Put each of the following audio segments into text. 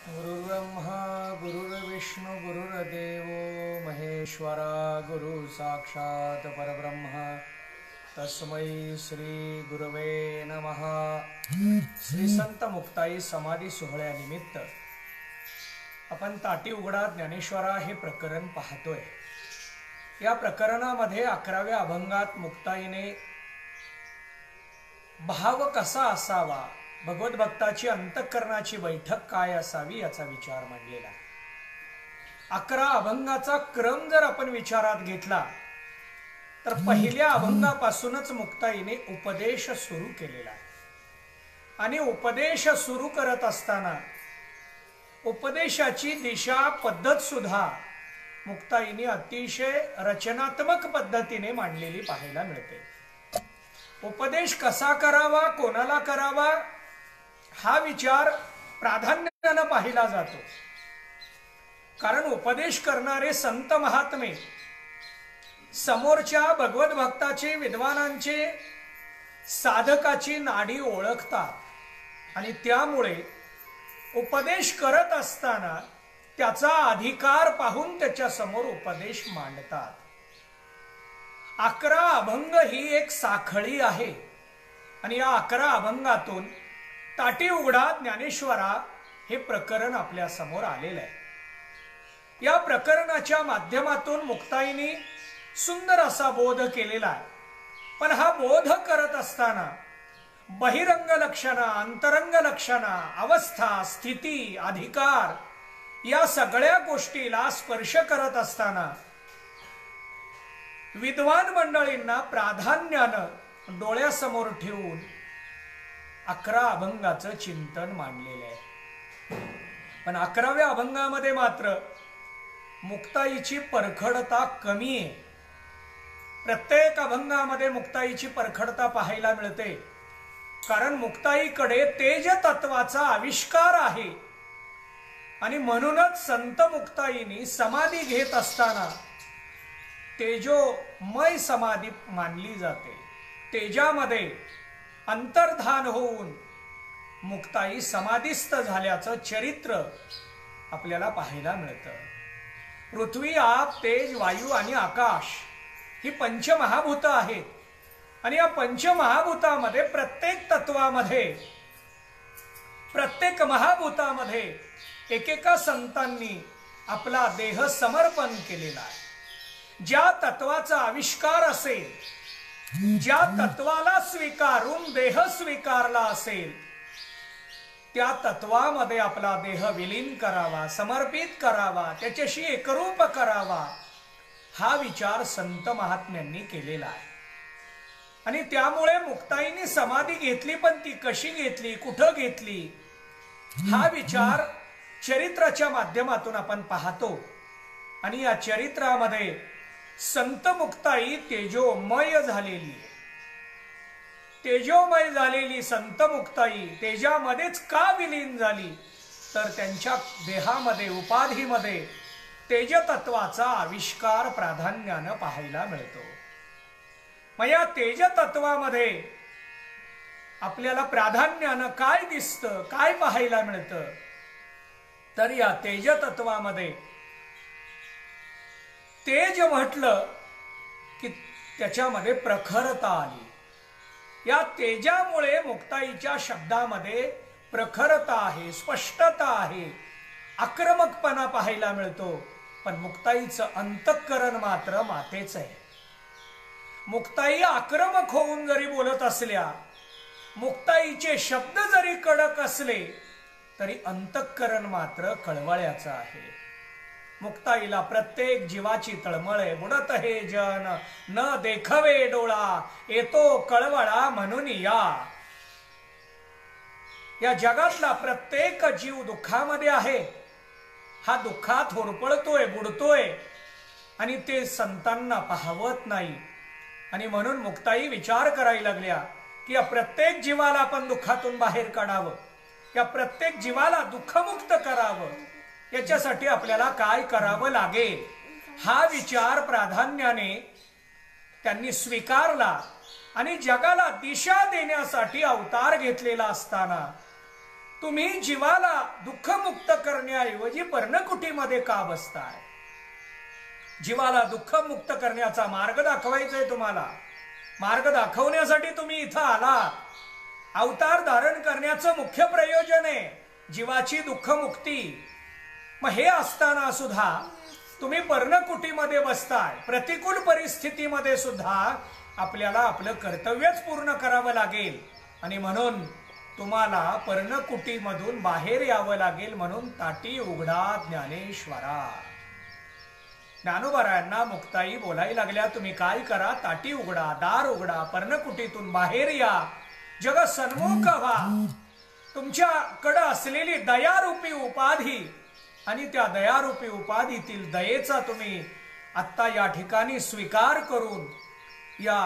गुरुर्ब्रह्मा गुरुर्विष्णु गुरुर्देवो महेश्वरा गुरु साक्षात परब्रह्म तस्मै श्री गुरवे नमः। श्री संत मुक्ताई समाधी सोहळ्यानिमित्त आपण ताटी उघडा ज्ञानेश्वरा हे प्रकरण पाहतोय। या प्रकरणामध्ये 11व्या अभंगात मुक्ताईने भाव कसा असावा, भगवत भक्ताची अंतःकरणाची बैठक काय असावी याचा विचार मांडलेला आहे। 11 अभंगाचा क्रम जर आपण विचारात घेतला तर पहिल्या अभंगापासूनच मुक्ताईने उपदेश सुरू केलेला आहे आणि उपदेश सुरू करत असताना उपदेशाची दिशा पद्धत सुद्धा मुक्ताईने अतिशय रचनात्मक पद्धतीने मांडलेली पाहायला मिळते। उपदेश कसा करावा, कोणाला करावा हा विचार प्राधान्याने पाहिला जातो, कारण उपदेश करणारे संत महात्मे समोरच्या भगवत भक्ताचे विद्वानांचे साधकाची नाडी ओळखतात आणि त्यामुळे उपदेश करत असताना त्याचा अधिकार पाहून त्याच्या समोर उपदेश मांडतात। 11 अभंग ही एक साखळी आहे आणि या 11 अभंगातून ताटी उघडा ज्ञानेश्वरा हे प्रकरण आपल्या समोर आलेले आहे। या प्रकरणाच्या माध्यमातून मुक्ताईने सुंदर असा बोध केलेला आहे, पण हा बोध करत असताना बहिरंग लक्षणा, अंतरंग लक्षणा, अवस्था, स्थिती, अधिकार या सगळ्या गोष्टीला स्पर्श करत असताना विद्वान मंडळींना प्राधान्याने डोळ्यासमोर ठेवून 11 अभंगाचं चिंतन मांडलेलं आहे। पण 11व्या अभंगामध्ये मात्र मुक्ताईची परखडता कमी आहे। प्रत्येक अभंगामध्ये मुक्ताईची परखडता पाहायला मिळते, कारण मुक्ताईकडे तेज तत्वाचा आविष्कार आहे आणि म्हणूनच संत मुक्ताईनी समाधी घेत असताना तेजोमय समाधी मानली जाते। तेजामध्ये अंतर्धान होऊन मुक्ताई समाधीस्थ झाल्याचं चरित्र आपल्याला पाहायला मिळतं। पृथ्वी, आप, तेज, वायू आणि आकाश ही पंचमहाभूत आहेत आणि या पंचमहाभूतामध्ये प्रत्येक तत्वामध्ये, प्रत्येक महाभूतामध्ये एकेका संतांनी आपला देह समर्पण केलेला आहे। ज्या तत्वाचा आविष्कार असेल, ज्या तत्वाला स्वीकारून देह स्वीकारला असेल, त्या तत्वामध्ये आपला देह विलीन करावा, समर्पित करावा, त्याच्याशी एकरूप करावा हा विचार संत महात्म्यांनी केलेला आहे। आणि त्यामुळे मुक्ताईने समाधी घेतली, पण ती कशी घेतली, कुठं घेतली हा विचार चरित्राच्या माध्यमातून आपण पाहतो। आणि या चरित्रामध्ये संत मुक्ताई तेजोमय झालेली, तेजोमय झालेली संत मुक्ताई तेजामध्येच का विलीन झाली, तर त्यांच्या देहामध्ये, उपाधीमध्ये तेजतत्वाचा आविष्कार प्राधान्याने पाहायला मिळतो। मग या तेजतत्वामध्ये आपल्याला प्राधान्याने काय दिसतं, काय पाहायला मिळतं, तर या तेजतत्वामध्ये तेज म्हटलं की त्याच्यामध्ये प्रखरता आली। या तेजामुळे मुक्ताईच्या शब्दामध्ये प्रखरता आहे, स्पष्टता आहे, आक्रमकपणा पाहायला मिळतो। पण मुक्ताईचं अंतःकरण मात्र मातेच आहे। मुक्ताई आक्रमक होऊन जरी बोलत असल्या, मुक्ताईचे शब्द जरी कडक असले, तरी अंतःकरण मात्र कळवळ्याचं आहे। मुक्ताईला प्रत्येक जीवाची तळमळे, बुडत हे जन न देखवे डोळा, येतो कळवळा म्हणून या जगातला प्रत्येक जीव दुःखामध्ये आहे। हा दुःखात होरपळतोय, बुडतोय आणि ते संतांना पाहवत नाही। आणि म्हणून मुक्ताई विचार करायला लागल्या की या प्रत्येक जीवाला आपण दुःखातून बाहेर काढावं, या प्रत्येक जीवाला दुःखमुक्त करावं, याच्यासाठी आपल्याला काय करावं लागेल हा विचार प्राधान्याने त्यांनी स्वीकारला आणि जगाला दिशा देण्यासाठी अवतार घेतलेला असताना तुम्ही जीवाला दुःखमुक्त करण्याऐवजी पर्णकुटीमध्ये का बसताय? जीवाला दुःखमुक्त करण्याचा मार्ग दाखवायचा आहे तुम्हाला. मार्ग दाखवण्यासाठी तुम्ही इथं आला. अवतार धारण करण्याचं मुख्य प्रयोजन आहे जीवाची दुःखमुक्ती. मग हे असताना सुद्धा तुम्ही पर्णकुटीमध्ये बसताय. प्रतिकूल परिस्थितीमध्ये सुद्धा आपल्याला आपलं कर्तव्यच पूर्ण करावं लागेल आणि म्हणून तुम्हाला पर्णकुटीमधून बाहेर यावं लागेल. म्हणून ताटी उघडा ज्ञानेश्वरा. ज्ञानोबारायांना मुक्ताई बोलायला लागल्या, तुम्ही काय करा, ताटी उघडा, दार उघडा, पर्णकुटीतून बाहेर या, जग सन्मुख व्हा. तुमच्याकडे असलेली दयारूपी उपाधी आणि त्या दयारूपी उपाधीतील दयेचा तुम्ही आत्ता या ठिकाणी स्वीकार करून या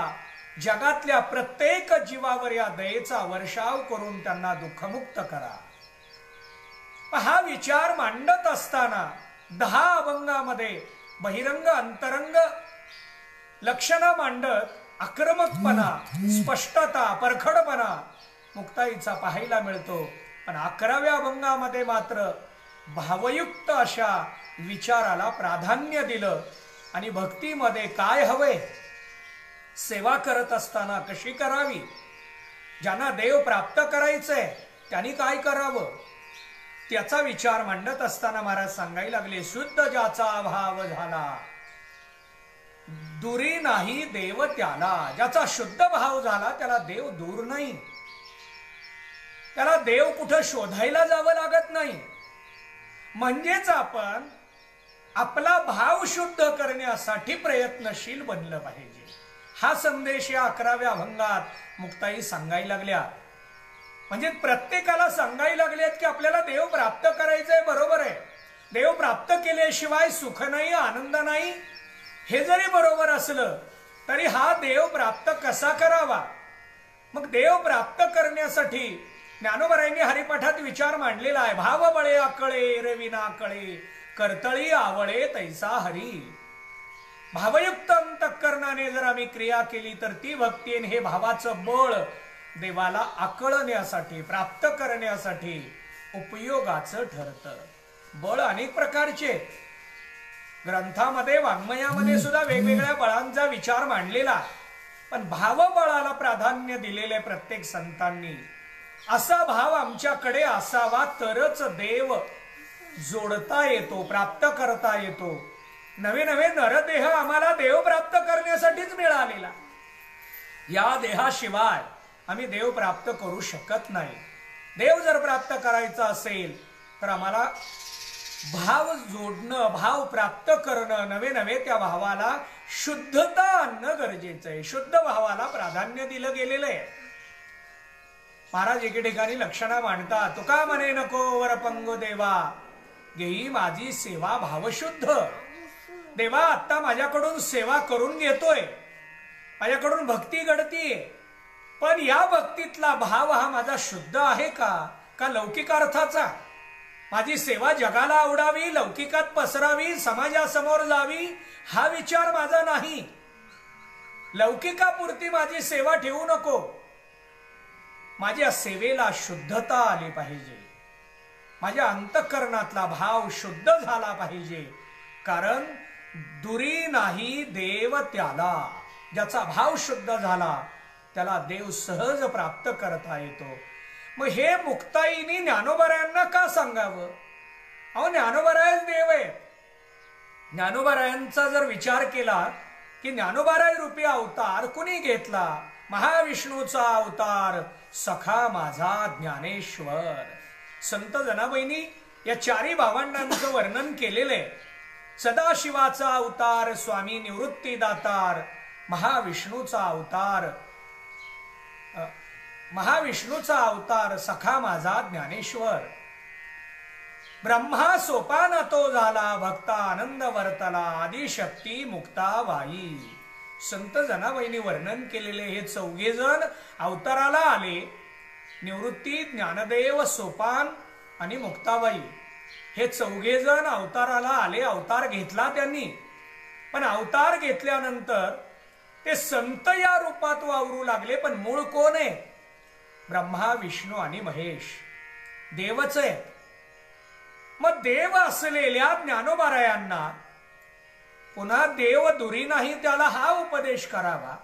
जगातल्या प्रत्येक जीवावर या दयेचा वर्षाव करून त्यांना दुःखमुक्त करा. हा विचार मांडत असताना 10 अभंगामध्ये बहिरंग अंतरंग लक्षणं मांडत आक्रमकपणा, स्पष्टता, परखडपणा मुक्ताईचा पाहायला मिळतो. पण 11व्या अभंगामध्ये मात्र भावयुक्त अशा विचाराला प्राधान्य दिलं. आणि भक्तीमध्ये काय हवे, सेवा करत असताना कशी करावी, ज्यांना देव प्राप्त करायचंय त्यांनी काय करावं, त्याचा विचार मांडत असताना महाराज सांगायला लागले, शुद्ध ज्याचा भाव झाला दुरी नाही देव त्याला. ज्याचा शुद्ध भाव झाला त्याला देव दूर नाही. त्याला देव कुठं शोधायला जावं लागत नाही. म्हणजेच आपण आपला भाव शुद्ध करण्यासाठी प्रयत्नशील बनलं पाहिजे. हा संदेश या 11व्या अभंगात मुक्ताई सांगायला लागल्या. म्हणजे प्रत्येकाला सांगायला लागलेत की आपल्याला देव प्राप्त करायचंय. बरोबर आहे, देव प्राप्त केल्याशिवाय सुख नाही, आनंद नाही. हे जरी बरोबर असलं तरी हा देव प्राप्त कसा करावा? मग देव प्राप्त करण्यासाठी ज्ञानोबारायांनी हरिपाठात विचार मांडलेला आहे. भाव बळे आकळे रविना कळे, कर्तळी आवळे तैसा हरी. भावयुक्त अंतःकरणाने जर आम्ही क्रिया केली तर ती भक्ती आणि हे भावाचं बळ देवाला आकळण्यासाठी, प्राप्त करण्यासाठी उपयोगाचं ठरतं. बळ अनेक प्रकारचे ग्रंथामध्ये, वाङ्मयामध्ये सुद्धा वेगवेगळ्या बळांचा विचार मांडलेला. पण भावबळाला प्राधान्य दिलेले प्रत्येक संतांनी. असा भाव आमच्याकडे असावा तरच देव जोडता येतो, प्राप्त करता येतो. नवे नवे नरदेह आम्हाला देव प्राप्त करण्यासाठीच मिळालेला. या देहाशिवाय आम्ही देव प्राप्त करू शकत नाही. देव जर प्राप्त करायचा असेल तर आम्हाला भाव जोडणं, भाव प्राप्त करणं, नवे नवे त्या भावाला शुद्धता आणणं गरजेचं आहे. शुद्ध भावाला प्राधान्य दिलं गेलेलं आहे. महाराज एके ठिकाणी लक्षणा मांडतात, तुका म्हणे नको वरपंग देवा, घेई माझी सेवा भावशुद्ध. देवा आता माझ्याकडून सेवा करून घेतोय, माझ्याकडून भक्ती घडतीये, पण या भक्तीतला भाव हा माझा शुद्ध आहे का लौकिकार्थाचा? माझी सेवा जगाला आवडावी, लौकिकात पसरावी, समाजासमोर जावी हा विचार माझा नाही. लौकिकापुरती माझी सेवा ठेवू नको. माझ्या सेवेला शुद्धता आली पाहिजे. माझ्या अंतःकरणातला भाव शुद्ध झाला पाहिजे. कारण दुरी नाही देव त्याला. ज्याचा भाव शुद्ध झाला त्याला देव सहज प्राप्त करता येतो. मग हे मुक्ताईनी ज्ञानोबारायांना का सांगावं? अहो ज्ञानोबारायच देव आहे. ज्ञानोबारायांचा जर विचार केला की ज्ञानोबाराय रूपी अवतार कुणी घेतला? महाविष्णूचा अवतार सखा माझा ज्ञानेश्वर. संत जनाबाईंनी या चारी भावंडांचं वर्णन केलेलं आहे. सदाशिवाचा अवतार स्वामी निवृत्तीदातार, महाविष्णूचा अवतार सखा माझा ज्ञानेश्वर. ब्रह्मा सोपान तो झाला, भक्ता आनंद वर्तला, आदिशक्ती मुक्ता वाई. संत जनाबाईंनी वर्णन केलेले हे 4 जण अवताराला आले. निवृत्ती, ज्ञानदेव, सोपान आणि मुक्ताबाई हे 4 जण अवताराला आले. अवतार घेतला त्यांनी, पण अवतार घेतल्यानंतर ते संत या रूपात वावरू लागले. पण मूळ कोण आहे? ब्रह्मा, विष्णू आणि महेश. देवच आहे. मग देव असलेल्या ज्ञानोबारायांना पुन्हा देव दुरी नाही त्याला हा उपदेश करावा.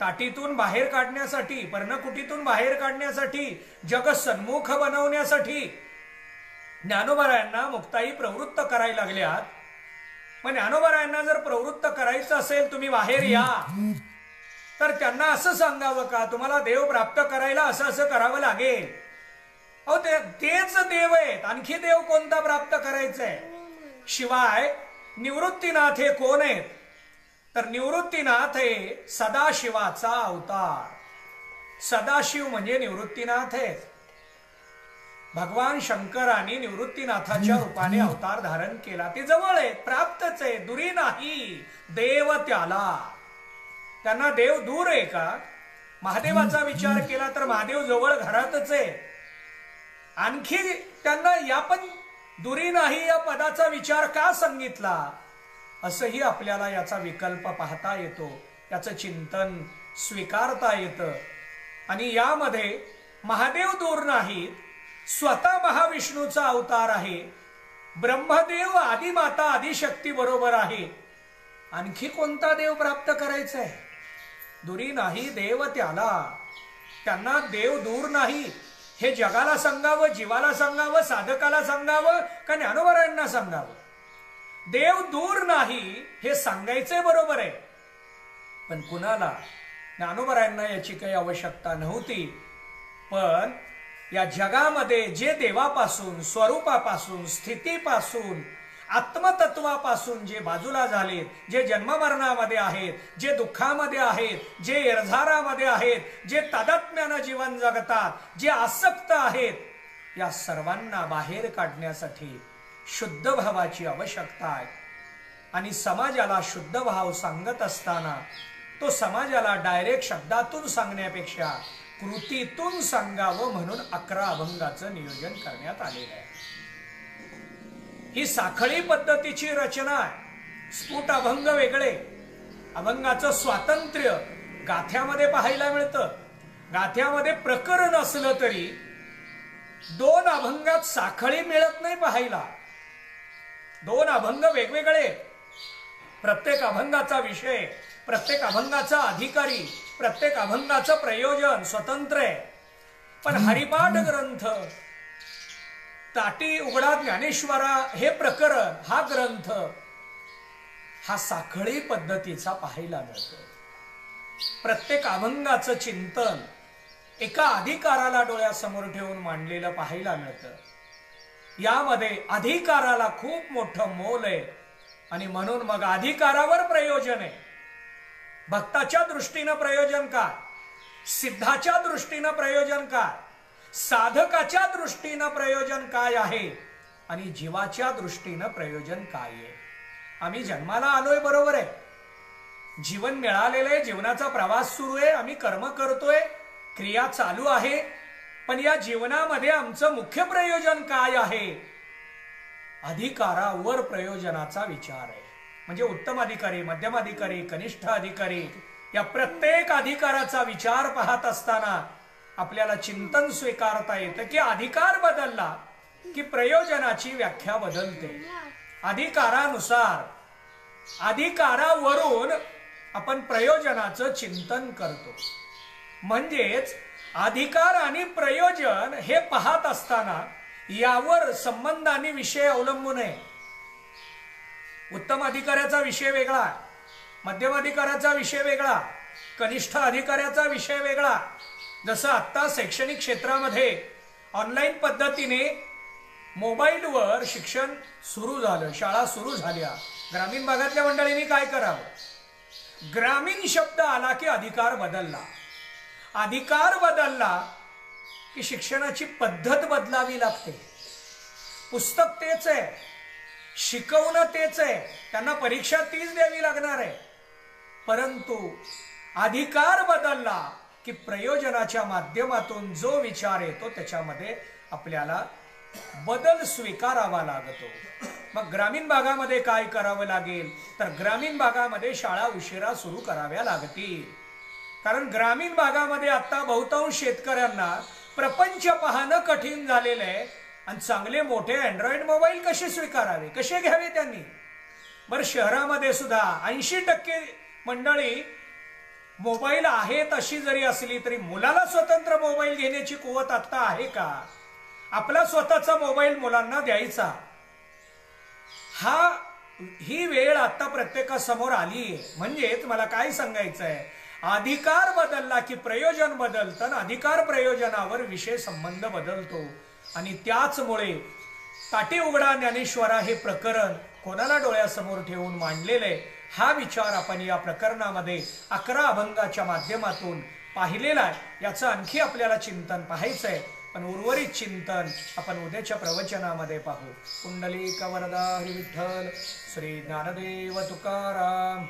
ताटीतून बाहेर काढण्यासाठी, पर्णकुटीतून बाहेर काढण्यासाठी, जग सन्मुख बनवण्यासाठी ज्ञानोबारायांना मुक्ताई प्रवृत्त करायला लागल्यात. मग ज्ञानोबारायांना जर प्रवृत्त करायचं असेल तुम्ही बाहेर या, तर त्यांना असं सांगावं का तुम्हाला देव प्राप्त करायला असं असं करावं लागेल? अहो तेच देव आहेत, आणखी देव कोणता प्राप्त करायचंय? शिवाय निवृत्तीनाथ हे कोण आहेत? तर निवृत्तीनाथ हे सदाशिवाचा अवतार. सदाशिव म्हणजे निवृत्तीनाथ आहे. भगवान शंकरांनी निवृत्तीनाथाच्या रूपाने अवतार धारण केला. ते जवळ आहे, प्राप्तच आहे, दुरी नाही. देव त्याला, त्यांना देव दूर आहे का? महादेवाचा विचार केला तर महादेव जवळ घरातच आहे. आणखी त्यांना या पण दुरी नाही या पदाचा विचार का सांगितला? असंही आपल्याला याचा विकल्प पाहता येतो, याचं चिंतन स्वीकारता येतं. आणि यामध्ये महादेव दूर नाहीत, स्वतः महाविष्णूचा अवतार आहे. ब्रह्मदेव आदिमाता आदिशक्ती बरोबर आहे. आणखी कोणता देव प्राप्त करायचा आहे? दुरी नाही देव त्याला. त्यांना देव दूर नाही हे जगाला सांगावं, जीवाला सांगावं, साधकाला सांगावं का ज्ञानोबारायांना सांगावं? देव दूर नाही हे सांगायचंय बरोबर आहे, पण कुणाला? ज्ञानोबारायांना याची काही आवश्यकता नव्हती. पण या जगामध्ये जे देवापासून, स्वरूपापासून, स्थितीपासून, आत्मतत्वापासून जे बाजूला झालेत, जे जन्ममरणामध्ये आहेत, जे दुःखामध्ये आहेत, जे इर्धारामध्ये आहेत, जे तादात्म्यानं जीवन जगतात, जे आसक्त आहेत, या सर्वांना बाहेर काढण्यासाठी शुद्ध भावाची आवश्यकता आहे. आणि समाजाला शुद्ध भाव सांगत असताना तो समाजाला डायरेक्ट शब्दातून सांगण्यापेक्षा कृतीतून सांगावं म्हणून 11 अभंगाचं नियोजन करण्यात आलेलं आहे. ही साखळी पद्धतीची रचना आहे. स्फुट अभंग वेगळे, अभंगाचं स्वातंत्र्य गाथ्यामध्ये पाहायला मिळतं. गाथ्यामध्ये प्रकरण असलं तरी 2 अभंगात साखळी मिळत नाही पाहायला. 2 अभंग वेगवेगळे, प्रत्येक अभंगाचा विषय, प्रत्येक अभंगाचा अधिकारी, प्रत्येक अभंगाचं प्रयोजन स्वतंत्र आहे. पण हरिपाठ ग्रंथ, ताटी उघडा ज्ञानेश्वरा हे प्रकरण, हा ग्रंथ हा साखळी पद्धतीचा पाहायला मिळतो. प्रत्येक अभंगाचं चिंतन एका अधिकाराला डोळ्यासमोर ठेवून मांडलेलं पाहायला मिळतं. यामध्ये अधिकाराला खूप मोठं मोल आहे आणि म्हणून मग अधिकारावर प्रयोजन आहे. भक्ताच्या दृष्टीनं प्रयोजन काय, सिद्धाच्या दृष्टीनं प्रयोजन काय, साधकाच्या दृष्टीनं प्रयोजन काय आहे आणि जीवाच्या दृष्टीनं प्रयोजन काय आहे. आम्ही जन्माला आलोय बरोबर आहे, जीवन मिळालेलं आहे, जीवनाचा प्रवास सुरू आहे, आम्ही कर्म करतोय, क्रिया चालू आहे. पण या जीवनामध्ये आमचं मुख्य प्रयोजन काय आहे? अधिकारावर प्रयोजनाचा विचार आहे. म्हणजे उत्तम अधिकारी, मध्यम अधिकारी, कनिष्ठ अधिकारी या प्रत्येक अधिकाराचा विचार पाहत असताना आपल्याला चिंतन स्वीकारता येतं की अधिकार बदलला की प्रयोजनाची व्याख्या बदलते. अधिकारानुसार, अधिकारावरून आपण प्रयोजनाचं चिंतन करतो. म्हणजेच अधिकार आणि प्रयोजन हे पाहत असताना यावर संबंध आणि विषय अवलंबून आहे. उत्तम अधिकाऱ्याचा विषय वेगळा, मध्यम अधिकाऱ्याचा विषय वेगळा, कनिष्ठ अधिकाऱ्याचा विषय वेगळा. जसं आता शैक्षणिक क्षेत्रामध्ये ऑनलाईन पद्धतीने मोबाईलवर शिक्षण सुरू झालं, शाळा सुरू झाल्या. ग्रामीण भागातल्या मंडळींनी काय करावं? ग्रामीण शब्द आला की अधिकार बदलला, अधिकार बदलला की शिक्षणाची पद्धत बदलावी लागते. पुस्तक तेच आहे, शिकवणं तेच आहे, त्यांना परीक्षा तीच द्यावी लागणार आहे. परंतु अधिकार बदलला की प्रयोजनाच्या माध्यमातून जो विचार येतो त्याच्यामध्ये आपल्याला बदल स्वीकारावा लागतो. मग ग्रामीण भागामध्ये काय करावं लागेल? तर ग्रामीण भागामध्ये शाळा उशिरा सुरू कराव्या लागतील. कारण ग्रामीण भागामध्ये आता बहुतांश शेतकऱ्यांना प्रपंच पाहणं कठीण झालेलं आहे आणि चांगले मोठे अँड्रॉइड मोबाईल कसे स्वीकारावे, कसे घ्यावे त्यांनी? बरं, शहरामध्ये सुद्धा 80% मंडळी मोबाईल आहेत अशी जरी असली तरी मुलाला स्वतंत्र मोबाईल घेण्याची कुवत आता आहे का? आपला स्वतःचा मोबाईल मुलांना द्यायचा, ही वेळ आता प्रत्येकासमोर आली आहे. म्हणजेच मला काय सांगायचं आहे, अधिकार बदलला की प्रयोजन बदलतं, अधिकार प्रयोजनावर विषय संबंध बदलतो. आणि त्याचमुळे ताटी उघडा ज्ञानेश्वरा हे प्रकरण कोणाला डोळ्यासमोर ठेवून मांडलेलं आहे, हा विचार आपण या प्रकरणामध्ये 11 अभंगाच्या माध्यमातून पाहिलेला आहे. याचं आणखी आपल्याला चिंतन पाहायचं आहे, पण उर्वरित चिंतन आपण उद्याच्या प्रवचनामध्ये पाहू. पुंडलिक वरदा हरी विठ्ठल, श्री ज्ञानदेव तुकाराम.